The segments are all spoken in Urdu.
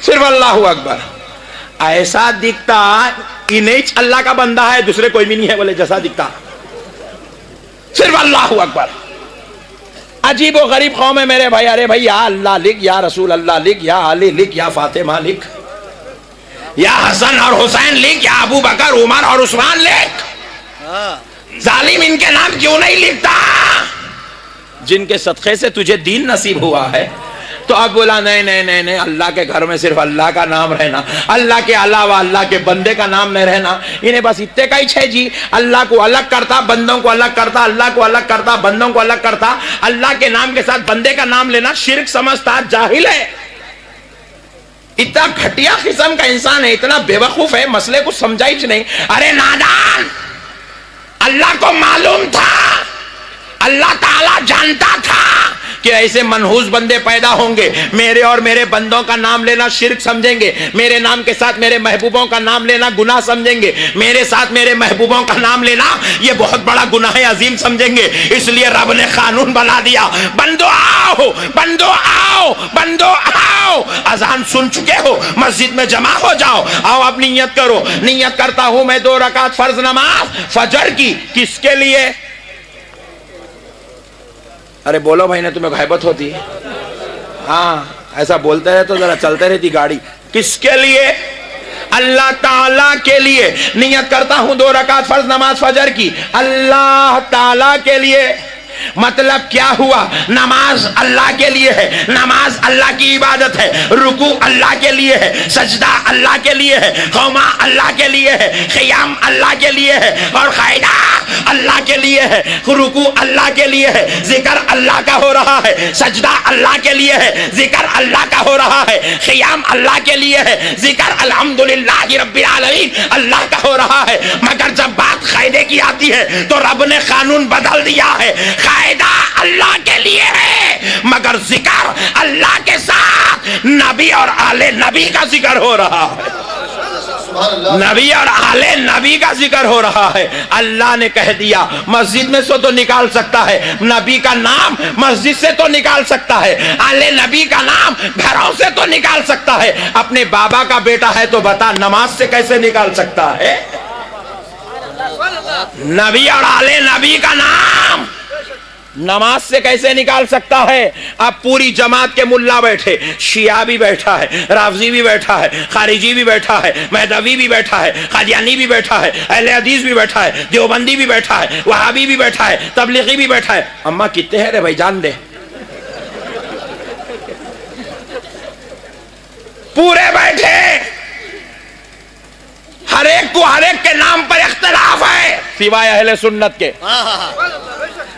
صرف اللہ اکبر. ایسا دکھتا انہیں اللہ کا بندہ ہے, دوسرے کوئی بھی نہیں ہے بولے جیسا دکھتا, صرف اللہ اکبر. عجیب و غریب قوم ہے میرے بھائی. ارے بھائی یا اللہ لکھ, یا رسول اللہ لکھ, یا علی لکھ, یا فاطمہ لکھ, یا حسن اور حسین لکھ, یا ابو بکر عمر اور عثمان لکھ. ظالم ان کے نام کیوں نہیں لکھتا؟ جن کے صدقے سے تجھے دین نصیب ہوا ہے. تو اب بولا نہیں نہیں نہیں نہیں, اللہ کے گھر میں صرف اللہ کا نام رہنا, اللہ کے علاوہ اللہ کے بندے کا نام نہیں رہنا. انہیں بس اتنے کا ہی ہے جی, اللہ کو الگ کرتا, بندوں کو الگ کرتا, اللہ کو الگ کرتا, بندوں کو الگ کرتا. اللہ کے نام کے ساتھ بندے کا نام لینا شرک سمجھتا, جاہل ہے. اتنا گھٹیا قسم کا انسان ہے, اتنا بے وقوف ہے, مسئلے کو سمجھا ہی نہیں. ارے نادان, اللہ کو معلوم تھا, اللہ تعالیٰ جانتا تھا کہ ایسے منحوس بندے پیدا ہوں گے. میرے اور میرے بندوں کا نام لینا شرک سمجھیں گے, میرے نام کے ساتھ میرے محبوبوں کا نام لینا گناہ سمجھیں گے, میرے ساتھ میرے محبوبوں کا نام لینا یہ بہت بڑا گناہ عظیم سمجھیں گے. اس لیے رب نے قانون بنا دیا, بندو آؤ, بندو آؤ, بندو آؤ. اذان سن چکے ہو, مسجد میں جمع ہو جاؤ, آؤ اب نیت کرو. نیت کرتا ہوں میں 2 رکعت فرض نماز فجر کی. کس کے لیے؟ ارے بولو بھائی, نے تمہیں غیبت ہوتی ہے؟ ہاں ایسا بولتے رہے تو ذرا چلتے رہتی گاڑی. کس کے لیے؟ اللہ تعالیٰ کے لیے. نیت کرتا ہوں 2 رکعت فرض نماز فجر کی, اللہ تعالیٰ کے لیے. مطلب کیا ہوا؟ نماز اللہ کے لیے ہے, نماز اللہ کی عبادت ہے, رکوع اللہ کے لیے ہے, سجدہ اللہ کے لیے ہے, قوما اللہ کے لیے ہے, قیام اللہ کے لیے ہے, اور قاعدہ اللہ کے لیے ہے, رکوع اللہ کے لیے ہے, ذکر اللہ کا ہو رہا ہے, سجدہ اللہ کے لیے ہے, ذکر اللہ کا ہو رہا ہے, قیام اللہ کے لیے ہے, ذکر الحمدللہ رب العالمین اللہ کا ہو رہا ہے. مگر جب بات قاعدے کی آتی ہے تو رب نے قانون بدل دیا ہے. قاعدہ اللہ کے لیے ہے, مگر ذکر اللہ کے ساتھ نبی اور آل نبی کا ذکر ہو رہا ہے. نبی اور آل نبی کا ذکر ہو رہا ہے. اللہ نے کہہ دیا مسجد میں سے تو نکال سکتا ہے, نبی کا نام مسجد سے تو نکال سکتا ہے, آل نبی کا نام گھروں سے تو نکال سکتا ہے. اپنے بابا کا بیٹا ہے تو بتا نماز سے کیسے نکال سکتا ہے؟ نبی اور آل نبی کا نام نماز سے کیسے نکال سکتا ہے؟ اب پوری جماعت کے ملا بیٹھے, شیعہ بھی بیٹھا ہے, رافضی بھی بیٹھا ہے, خارجی بھی بیٹھا ہے, مہدوی بھی بیٹھا ہے, قادیانی بھی بیٹھا ہے, اہل حدیث بھی بیٹھا ہے, دیوبندی بھی بیٹھا ہے, وہابی بھی بیٹھا ہے, تبلیغی بھی بیٹھا ہے. اما کتنے ہیں رے بھائی جان دے؟ پورے بیٹھے, ہر ایک کو ہر ایک کے نام پر اختلاف ہے سوائے اہل سنت کے.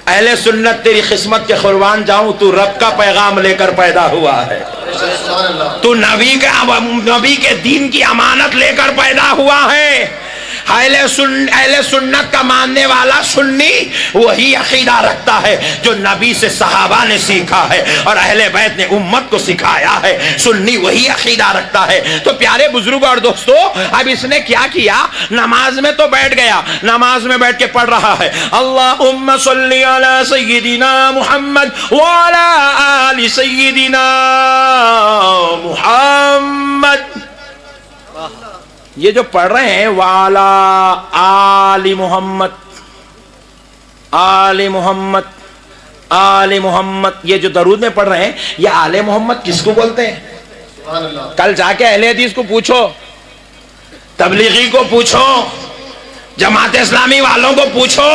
اہل سنت تیری قسمت کے قربان جاؤں, تو رب کا پیغام لے کر پیدا ہوا ہے, تو نبی کے دین کی امانت لے کر پیدا ہوا ہے. اہل سنت کا ماننے والا سنی وہی عقیدہ رکھتا ہے جو نبی سے صحابہ نے سیکھا ہے اور اہل بیت نے امت کو سکھایا ہے. سنی وہی عقیدہ رکھتا ہے. تو پیارے بزرگ اور دوستو, اب اس نے کیا کیا؟ نماز میں تو بیٹھ گیا, نماز میں بیٹھ کے پڑھ رہا ہے اللہم صلی علی سیدنا محمد وعلی آل سیدنا محمد. یہ جو پڑھ رہے ہیں والا آل محمد, آل محمد, آل محمد, یہ جو درود میں پڑھ رہے ہیں یہ آل محمد کس کو بولتے ہیں؟ کل جا کے اہل حدیث کو پوچھو, تبلیغی کو پوچھو, جماعت اسلامی والوں کو پوچھو,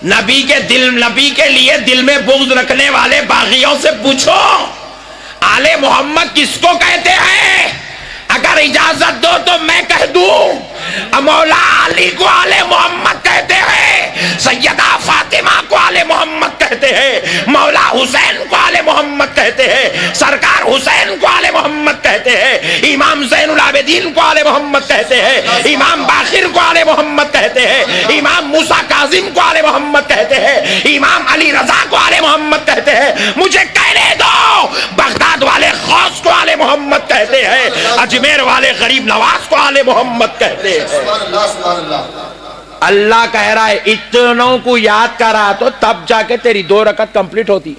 نبی کے لیے دل میں بغض رکھنے والے باغیوں سے پوچھو, آل محمد کس کو کہتے ہیں؟ اگر اجازت دو تو میں کہہ دوں مولا علی کو آل محمد کہتے ہیں, سیدہ فاطمہ کو آل محمد کہتے ہیں, مولا حسین کو آل محمد کہتے ہیں, سرکار حسین کو آل محمد کہتے ہیں, امام زین العابدین کو آل محمد کہتے ہیں, امام باقر کو آل محمد کہتے ہیں, امام موسیٰ کاظم کو آل محمد کہتے ہیں, امام علی رضا کو آل محمد کہتے ہیں. مجھے کہنے دو بغداد والے غوث کو آل محمد کہتے ہیں, اجمیر والے غریب نواز کو آل محمد کہتے ہیں. اللہ کہہ رہا ہے اتنوں کو یاد کرا تو تب جا کے تیری 2 رکعت کمپلیٹ ہوتی.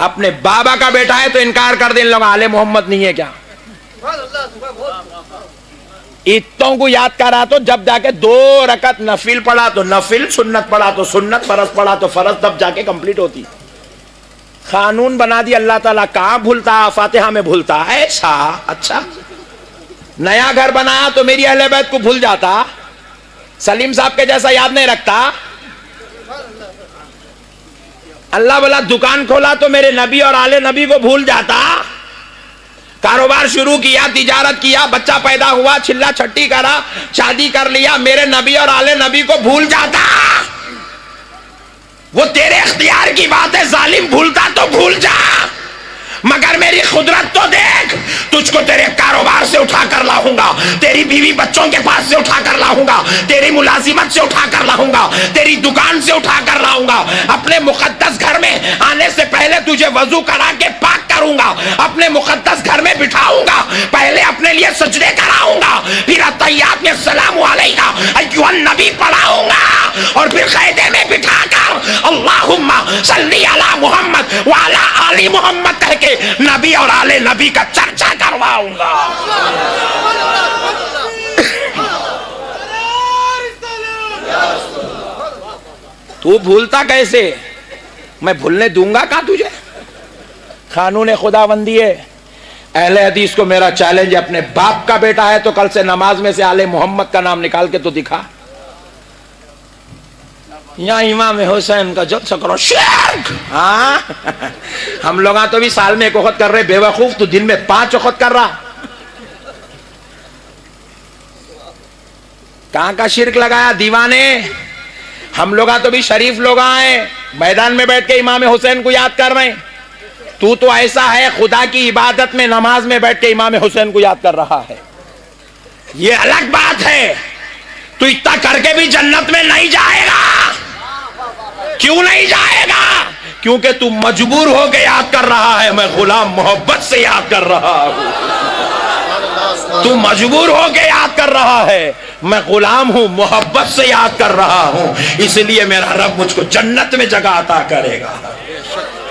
اپنے بابا کا بیٹا ہے تو انکار کر دیں ان لوگ آل محمد نہیں ہے کیا؟ اتوں کو یاد کرا تو جب جا کے 2 رکعت نفل پڑھا تو نفل، سنت پڑھا تو سنت، فرض پڑھا تو فرض، تب جا کے کمپلیٹ ہوتی. قانون بنا دی اللہ تعالیٰ. کہاں بھولتا؟ فاتحہ میں بھولتا. ایسا اچھا نیا گھر بنایا تو میری اہل بیت کو بھول جاتا. سلیم صاحب کے جیسا یاد نہیں رکھتا. اللہ والا دکان کھولا تو میرے نبی اور آل نبی کو بھول جاتا. کاروبار شروع کیا، تجارت کیا، بچہ پیدا ہوا، چھلا چھٹی کرا، شادی کر لیا، میرے نبی اور آل نبی کو بھول جاتا. وہ تیرے اختیار کی بات ہے. ظالم بھولتا تو بھول جا، مگر میری قدرت تو دیکھ. تجھ کو تیرے کاروبار سے اٹھا کر لاؤں گا، تیری بیوی بچوں کے پاس سے اٹھا کر لاؤں گا، تیری ملازمت سے اٹھا کر لاؤں گا، تیری دکان سے اٹھا کر لاؤں گا. اپنے مقدس گھر میں آنے سے پہلے تجھے وضو کرا کے پاک کروں گا، اپنے مقدس گھر میں بٹھاؤں گا، پہلے اپنے لیے سجدے کراؤں گا، پھر اتحیات میں السلام علیکہ ایھا النبی پڑھاؤں گا، اور پھر قیدے میں بٹھا کر اللہم صلی علی محمد وعلی آل محمد کہہ کے نبی اور آل نبی کا چرچا کرواؤں گا. تو بھولتا کیسے؟ میں بھولنے دوں گا کہاں تجھے؟ قانون خداوندی ہے. اہل حدیث کو میرا چیلنج ہے، اپنے باپ کا بیٹا ہے تو کل سے نماز میں سے آل محمد کا نام نکال کے تو دکھا. یا امام حسین کا جلسہ کرو شرک. ہاں ہم لوگ تو بھی سال میں 1 وقت کر رہے. بے وقوف تو دن میں 5 وقت کر رہا. کہاں کا شرک لگایا دیوانے. ہم لوگ تو بھی شریف لوگ ہیں، میدان میں بیٹھ کے امام حسین کو یاد کر رہے ہیں. تو ایسا ہے خدا کی عبادت میں نماز میں بیٹھ کے امام حسین کو یاد کر رہا ہے. یہ الگ بات ہے. تو اتنا کر کے بھی جنت میں نہیں جائے گا. کیوں نہیں جائے گا؟ کیونکہ تو مجبور ہو کے یاد کر رہا ہے. میں غلام محبت سے یاد کر رہا ہوں. تو مجبور ہو کے یاد کر رہا ہے. میں غلام ہوں، محبت سے یاد کر رہا ہوں. اس لیے میرا رب مجھ کو جنت میں جگہ عطا کرے گا.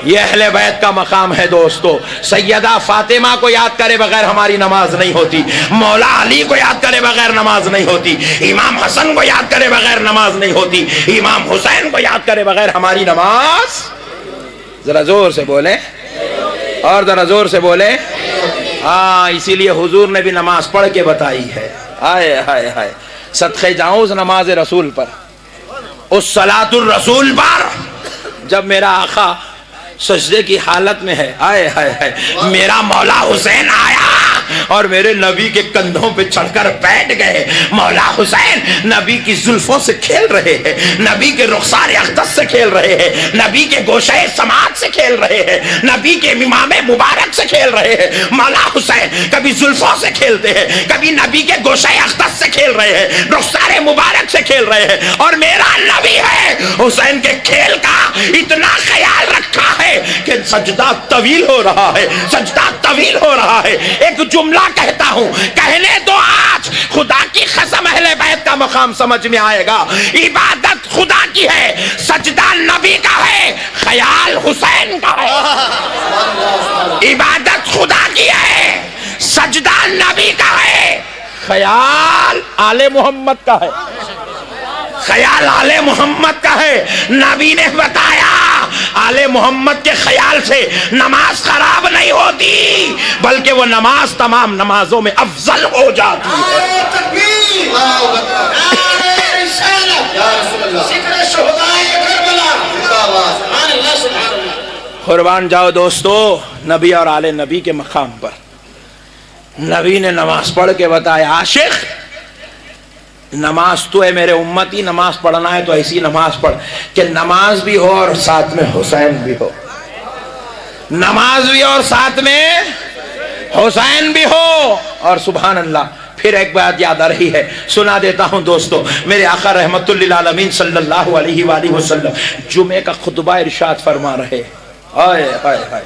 یہ اہل بیت کا مقام ہے دوستو. سیدہ فاطمہ کو یاد کرے بغیر ہماری نماز نہیں ہوتی. مولا علی کو یاد کرے بغیر نماز نہیں ہوتی. امام حسن کو یاد کرے بغیر نماز نہیں ہوتی. امام حسین کو یاد کرے بغیر ہماری نماز. ذرا زور سے بولیں اور ذرا زور سے بولیں. ہاں اسی لیے حضور نے بھی نماز پڑھ کے بتائی ہے. ہائے ہائے ہائے، صدقے جاؤں اس نماز رسول پر، اس صلاۃ الرسول پر. جب میرا آقا سجدے کی حالت میں ہے، آئے ہائے ہائے، میرا مولا حسین آیا اور میرے نبی کے کندھوں پہ چڑھ کر بیٹھ گئے. مولا حسین نبی کی زلفوں سے کھیل رہے ہیں، نبی کے رخسار اقدس سے کھیل رہے ہیں، نبی کے گوشے سماعت سے کھیل رہے ہیں، نبی کے امام مبارک سے کھیل رہے ہیں. مولا حسین کبھی زلفوں سے کھیلتے ہیں، کبھی نبی کے گوشے اقدس سے کھیل رہے ہیں، رخسار مبارک سے کھیل رہے ہیں. اور میرا نبی ہے حسین کے کھیل کا اتنا خیال رکھا ہے کہ سجدہ طویل ہو رہا ہے، سجدہ طویل ہو رہا ہے. ایک جملہ کہتا ہوں، کہنے دو آج خدا کی قسم اہل بیت کا مقام سمجھ میں آئے گا. عبادت خدا کی ہے، سجدہ نبی کا ہے، خیال حسین کا ہے. عبادت خدا کی ہے، سجدہ نبی کا ہے، خیال آل محمد کا ہے. خیال آل محمد کا ہے. نبی نے بتایا آل محمد کے خیال سے نماز خراب نہیں ہوتی، بلکہ وہ نماز تمام نمازوں میں افضل ہو جاتی ہے. قربان جاؤ دوستو نبی اور آل نبی کے مقام پر. نبی نے نماز پڑھ کے بتایا، عاشق نماز تو ہے میرے امتی، نماز پڑھنا ہے تو ایسی نماز پڑھ کہ نماز بھی ہو اور ساتھ میں حسین بھی ہو. نماز بھی اور ساتھ میں حسین بھی ہو. اور سبحان اللہ پھر ایک بات یاد آ رہی ہے، سنا دیتا ہوں دوستو. میرے آقا رحمت للعالمین صلی اللہ علیہ وآلہ وسلم جمعے کا خطبہ ارشاد فرما رہے. ہائے ہائے ہائے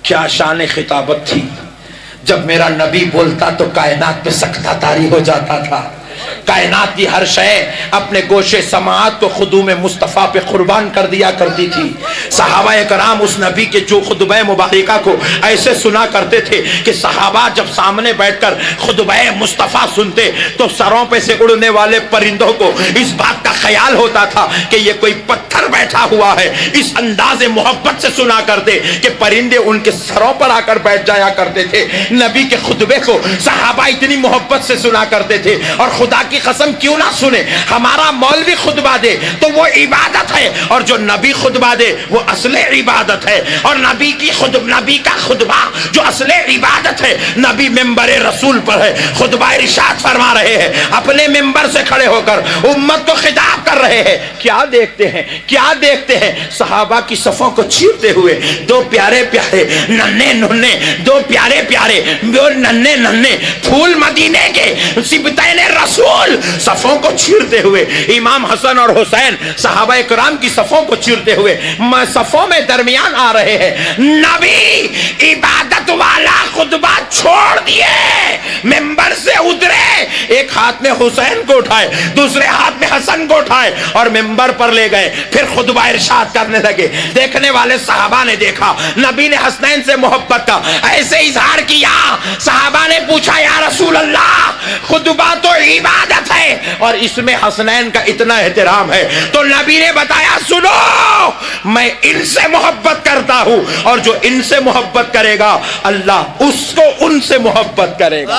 کیا شان خطابت تھی. جب میرا نبی بولتا تو کائنات پہ سکتہ طاری ہو جاتا تھا. کائنات کی ہر شے اپنے گوشے سماعت کو خدوم مصطفیٰ پہ قربان کر دیا کرتی تھی. صحابہ کرام اس نبی کے جو خطبہ مبارکہ کو ایسے سنا کرتے تھے کہ صحابہ جب سامنے بیٹھ کر خطبہ مصطفیٰ سنتے تو سروں پہ سے اڑنے والے پرندوں کو اس بات کا خیال ہوتا تھا کہ یہ کوئی پتھر بیٹھا ہوا ہے. اس انداز محبت سے سنا کرتے کہ پرندے ان کے سروں پر آ کر بیٹھ جایا کرتے تھے. نبی کے خطبے کو صحابہ اتنی محبت سے سنا کرتے تھے. اور خدا کی قسم کیوں نہ سنے, ہمارا مولوی خطبہ دے تو وہ عبادت ہے, اور جو نبی خطبہ دے وہ اصل عبادت ہے. اور نبی کا خطبہ جو اصل عبادت ہے, نبی ممبر رسول پر ہے, خطبہ ارشاد فرما رہے ہیں, اپنے ممبر سے کھڑے ہو کر امت کو خطاب کر رہے ہیں. کیا دیکھتے ہیں صحابہ کی صفوں کو چیرتے ہوئے دو پیارے ننھے دو پیارے ننھے پھول مدینے کے سبطین رسول صفوں کو چیرتے ہوئے, امام حسن اور حسین صحابہ کرام کی صفوں کو چیرتے ہوئے صفوں میں درمیان آ رہے ہیں. نبی عبادت والا خطبہ چھوڑ دیے, ممبر سے اترے, ایک ہاتھ میں حسین کو اٹھائے, دوسرے ہاتھ میں حسن کو اٹھائے اور ممبر پر لے گئے. پھر خطبہ ارشاد کرنے لگے. دیکھنے والے صحابہ نے دیکھا نبی نے حسنین سے محبت کا ایسے اظہار کیا. صحابہ نے پوچھا یا رسول اللہ, خطبہ تو عبادت ہے اور اس میں حسنین کا اتنا احترام ہے, تو نبی نے بتایا سنو, میں ان سے محبت کرتا ہوں اور جو ان سے محبت کرے گا اللہ اس کو ان سے محبت کرے گا.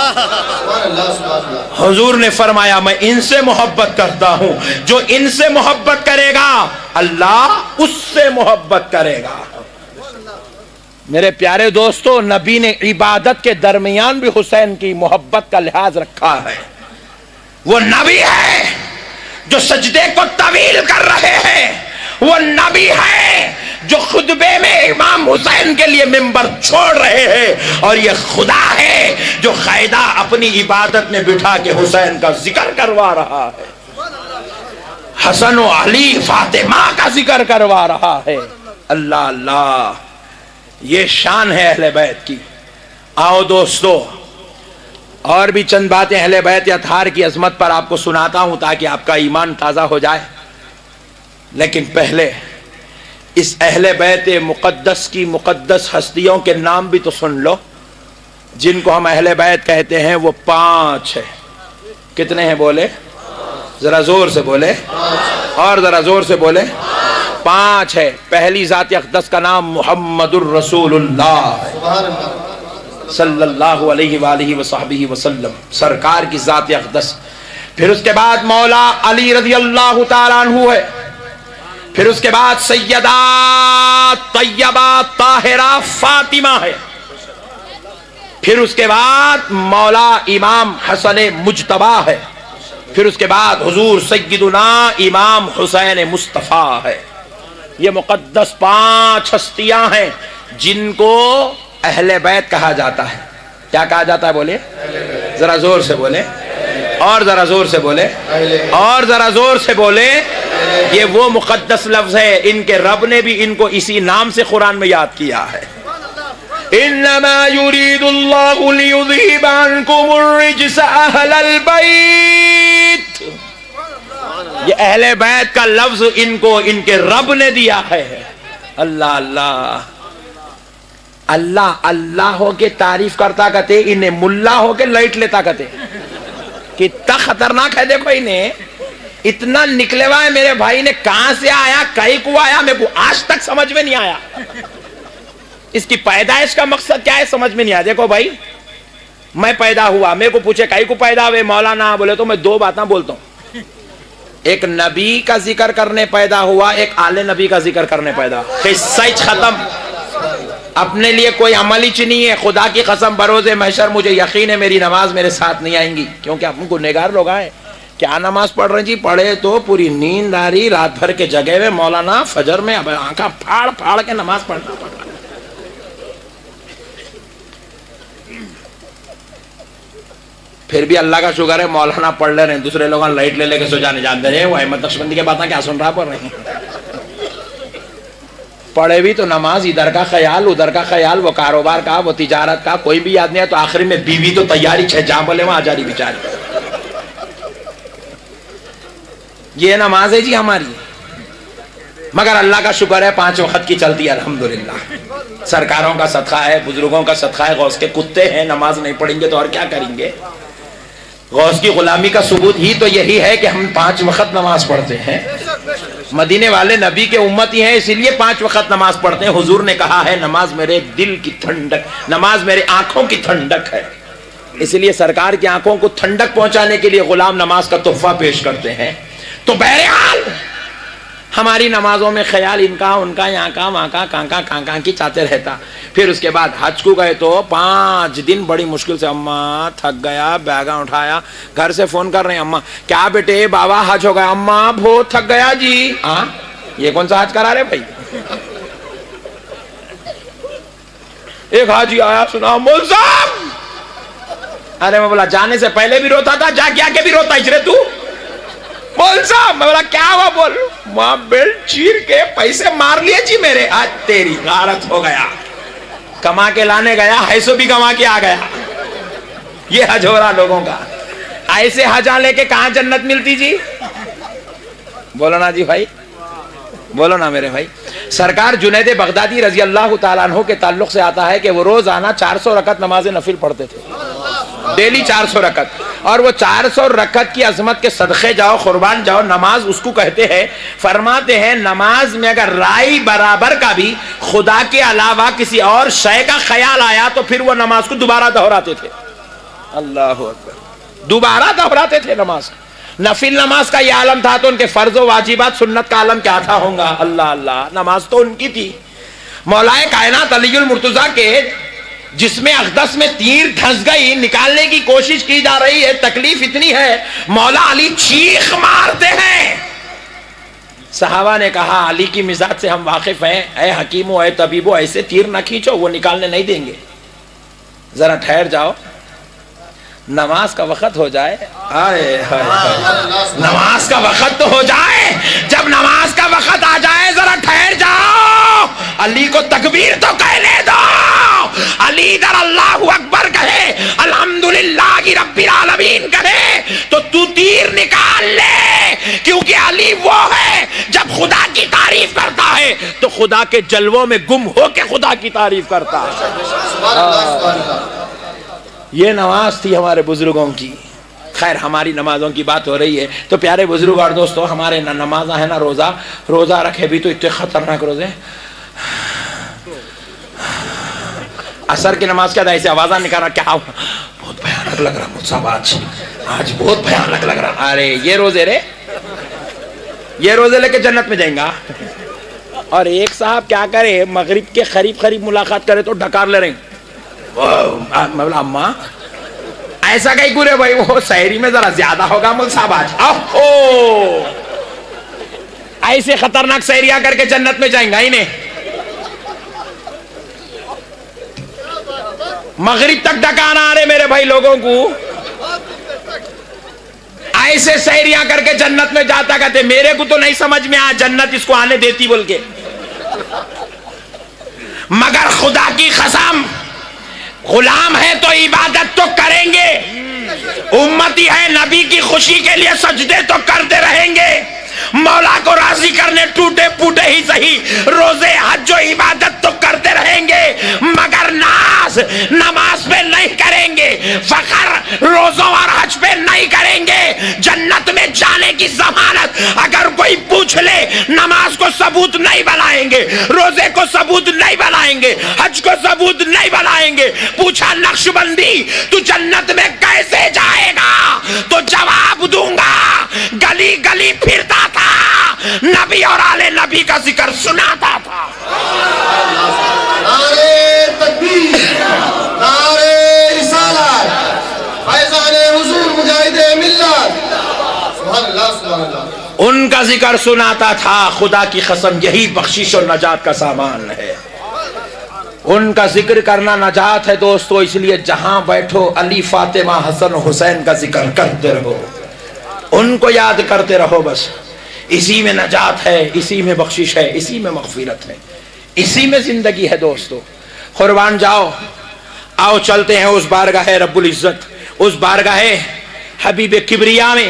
حضور نے فرمایا میں ان سے محبت کرتا ہوں, جو ان سے محبت کرے گا اللہ اس سے محبت کرے گا. میرے پیارے دوستو, نبی نے عبادت کے درمیان بھی حسین کی محبت کا لحاظ رکھا ہے. وہ نبی ہے جو سجدے کو طویل کر رہے ہیں, وہ نبی ہے جو خطبے میں امام حسین کے لیے ممبر چھوڑ رہے ہیں, اور یہ خدا ہے جو قاعدہ اپنی عبادت میں بٹھا کے حسین کا ذکر کروا رہا ہے, حسن و علی فاطمہ کا ذکر کروا رہا ہے. اللہ اللہ, یہ شان ہے اہل بیت کی. آؤ دوستو, اور بھی چند باتیں اہل بیت اطہار کی عظمت پر آپ کو سناتا ہوں تاکہ آپ کا ایمان تازہ ہو جائے. لیکن پہلے اس اہل بیت مقدس کی مقدس ہستیوں کے نام بھی تو سن لو. جن کو ہم اہل بیت کہتے ہیں وہ 5 ہے. کتنے ہیں بولے؟ ذرا زور سے بولے, اور ذرا زور سے بولے. 5 ہے. پہلی ذات اقدس کا نام محمد الرسول اللہ صلی اللہ علیہ وآلہ وصحبہ وسلم, سرکار کی ذات اقدس. پھر اس کے بعد مولا علی رضی اللہ تعالیٰ عنہ ہے. پھر اس کے بعد سیدہ طیبہ طاہرہ فاطمہ ہے. پھر اس کے بعد مولا امام حسن مجتبی ہے. پھر اس کے بعد حضور سیدنا امام حسین مصطفیٰ ہے. یہ مقدس 5 ہستیاں ہیں جن کو اہل بیت کہا جاتا ہے. کیا کہا جاتا ہے بولے؟ ذرا زور سے بولے, اور ذرا زور سے بولے, اور ذرا زور سے بولے. یہ وہ مقدس لفظ ہے, ان کے رب نے بھی ان کو اسی نام سے قرآن میں یاد کیا ہے. انما يريد الله ليذهب عنكم الرجس اهل البيت. یہ اہل بیت کا لفظ ان کو ان کے رب نے دیا ہے. اللہ اللہ, اللہ اللہ ہو کے تعریف کرتا کہتے, انہیں ملا ہو کے لائٹ لیتا کہتے. کتنا خطرناک ہے دیکھو, انہیں اتنا نکلے ہوا ہے. میرے بھائی نے کہاں سے آیا, کہیں کو آیا, میرے کو آج تک سمجھ میں نہیں آیا. اس کی پیدائش کا مقصد کیا ہے سمجھ میں نہیں آیا. دیکھو بھائی, میں پیدا ہوا, میرے کو پوچھے کہیں کو پیدا ہوئے مولانا, بولے تو میں 2 باتیں بولتا ہوں. ایک نبی کا ذکر کرنے پیدا ہوا, ایک آل نبی کا ذکر کرنے پیدا. قصہ ختم. اپنے لیے کوئی عمل ہی نہیں ہے. خدا کی قسم بروز محشر مجھے یقین ہے میری نماز میرے ساتھ نہیں آئیں گی, کیونکہ ہم گنہگار لوگ آئے. کیا نماز پڑھ رہے جی؟ پڑھے تو پوری نیند آ رہی, رات بھر کے جگہ ہوئے مولانا فجر میں اب آنکھاں پھاڑ پھاڑ کے نماز پڑھنا پڑ رہا. پھر بھی اللہ کا شکر ہے مولانا پڑھ لے رہے ہیں, دوسرے لوگ لائٹ لے لے کے سو جانے جانتے رہے. وہ احمد نقشبندی کے باتیں کیا سن رہا پڑھ رہے ہیں. پڑھے بھی تو نماز, ادھر کا خیال ادھر کا خیال, وہ کاروبار کا وہ تجارت کا کوئی بھی یاد نہیں ہے. تو آخری میں بیوی تو تیاری 6 جہاں بولے وہاں آ جا رہی بیچاری. یہ نماز ہے جی ہماری. مگر اللہ کا شکر ہے 5 وقت کی چلتی ہے الحمدللہ. سرکاروں کا صدقہ ہے, بزرگوں کا صدقہ ہے. غوث کے کتے ہیں, نماز نہیں پڑھیں گے تو اور کیا کریں گے؟ غوث کی غلامی کا ثبوت ہی تو یہی ہے کہ ہم 5 وقت نماز پڑھتے ہیں. مدینے والے نبی کے امتی ہیں, اسی لیے 5 وقت نماز پڑھتے ہیں. حضور نے کہا ہے نماز میرے دل کی ٹھنڈک, نماز میرے آنکھوں کی ٹھنڈک ہے. اس لیے سرکار کی آنکھوں کو ٹھنڈک پہنچانے کے لیے غلام نماز کا تحفہ پیش کرتے ہیں. تو بہرحال ہماری نمازوں میں خیال ان کا یہاں کا وہاں کا کہاں کی چاہتے رہتا. پھر اس کے بعد حج کو گئے تو 5 دن بڑی مشکل سے, اماں تھک گیا, بیگا اٹھایا, گھر سے فون کر رہے ہیں, اماں کیا بیٹے بابا حج ہو گیا؟ اماں بہت تھک گیا جی. ہاں یہ کون سا حج کرا رہے بھائی؟ ایک حاجی آیا, سنا مول صاحب, ارے میں بولا جانے سے پہلے بھی روتا تھا, جا کے آگے بھی روتا اچرے تو. مول صاحب, میں بولا کیا ہوا؟ بول ماں بیلٹ چیر کے پیسے مار لیے جی میرے. آج تیری غارت ہو گیا, کما کے لانے گیا, ایسو بھی کما کے آ گیا. یہ حج ہو رہا لوگوں کا. ایسے حجاں لے کے کہاں جنت ملتی جی؟ بولو نا جی بھائی, بولو نا میرے بھائی. سرکار جنید بغدادی رضی اللہ تعالیٰ عنہ کے تعلق سے آتا ہے کہ وہ روزانہ 400 رکعت نماز نفل پڑھتے تھے, ڈیلی 400 رکعت. اور وہ 400 رکعت کی عظمت کے صدقے جاؤ, قربان جاؤ. نماز اس کو کہتے ہیں, فرماتے ہیں نماز میں اگر رائی برابر کا بھی خدا کے علاوہ کسی اور شے کا خیال آیا تو پھر وہ نماز کو دوبارہ دہراتے تھے. اللہ اکبر, دوبارہ دہراتے تھے نماز. نفل نماز کا یہ عالم تھا تو ان کے فرض و واجبات سنت کا عالم کیا تھا ہوگا؟ اللہ اللہ. نماز تو ان کی تھی. مولائے کائنات علی المرتضیٰ کے جس میں اقدس میں تیر دھنس گئی, نکالنے کی کوشش کی جا رہی ہے, تکلیف اتنی ہے, مولا علی چیخ مارتے ہیں. صحابہ نے کہا علی کی مزاج سے ہم واقف ہیں, اے حکیمو اے طبیبو, ایسے تیر نہ کھینچو, وہ نکالنے نہیں دیں گے. ذرا ٹھہر جاؤ, نماز کا وقت ہو جائے. نماز کا وقت تو ہو جائے, جب نماز کا وقت آ جائے ذرا ٹھہر جاؤ. علی کو تکبیر تو کہنے دو. علی ادھر اللہ اکبر کہے, الحمدللہ رب العالمین کہے تو تو تیر نکال لے, کیونکہ علی وہ ہے جب خدا کی تعریف کرتا ہے تو خدا کے جلووں میں گم ہو کے خدا کی تعریف کرتا ہے. یہ نماز تھی ہمارے بزرگوں کی. خیر ہماری نمازوں کی بات ہو رہی ہے تو پیارے بزرگ اور دوستو, ہمارے نمازاں ہیں نا, روزہ رکھے بھی تو اتنے خطرناک روزے. عصر کی نماز کیا تھا, ایسے آوازاں نکال رہا, کیا بہت بھیانک لگ رہا مجھ صاحب, آج بہت بھیانک لگ رہا. ارے یہ روزے رے, یہ روزے لے کے جنت میں جائیں گا. اور ایک صاحب کیا کرے, مغرب کے قریب ملاقات کرے تو ڈھکار لے رہے ہیں. میں بولا اماں ایسا کہیں گورے بھائی, وہ سحری میں ذرا زیادہ ہوگا مول صاحب آج. ایسے خطرناک سحریاں کر کے جنت میں جائیں گا ہی نہیں. مغرب تک ڈکانا آ رہے میرے بھائی لوگوں کو, ایسے سحریاں کر کے جنت میں جاتا کہتے. میرے کو تو نہیں سمجھ میں آیا جنت اس کو آنے دیتی بول کے, مگر خدا کی قسم غلام ہے تو عبادت تو کریں گے, امتی ہے نبی کی خوشی کے لیے سجدے تو کرتے رہیں گے, مولا کو راضی کرنے ٹوٹے پوٹے ہی صحیح روزے حج و عبادت تو کرتے رہیں گے, مگر ناز نماز پہ نہیں کریں گے, فخر روزوں اور حج پہ نہیں کریں گے. جنت میں جانے کی ضمانت اگر کوئی پوچھ لے, نماز کو ثبوت نہیں بنائیں گے, روزے کو ثبوت نہیں بنائیں گے, حج کو ثبوت نہیں بنائیں گے. پوچھا نقش بندی تو جنت میں کیسے جائے گا, تو جواب دوں گا گلی گلی پھرتا تھا, نبی اور آل نبی کا ذکر سناتا تھا. نعرے تکبیر, نعرے رسالت, فیضان حضور مجاہد ملت, سبحان اللہ سبحان اللہ. ان کا ذکر سناتا تھا. خدا کی قسم یہی بخشش اور نجات کا سامان ہے. ان کا ذکر کرنا نجات ہے دوستو. اس لیے جہاں بیٹھو علی فاطمہ حسن حسین کا ذکر کرتے رہو, ان کو یاد کرتے رہو. بس اسی میں نجات ہے, اسی میں بخشش ہے, اسی میں مغفرت ہے, اسی میں زندگی ہے دوستو. قربان جاؤ, آؤ چلتے ہیں اس بارگاہ رب العزت, اس بارگاہ حبیب کبریا میں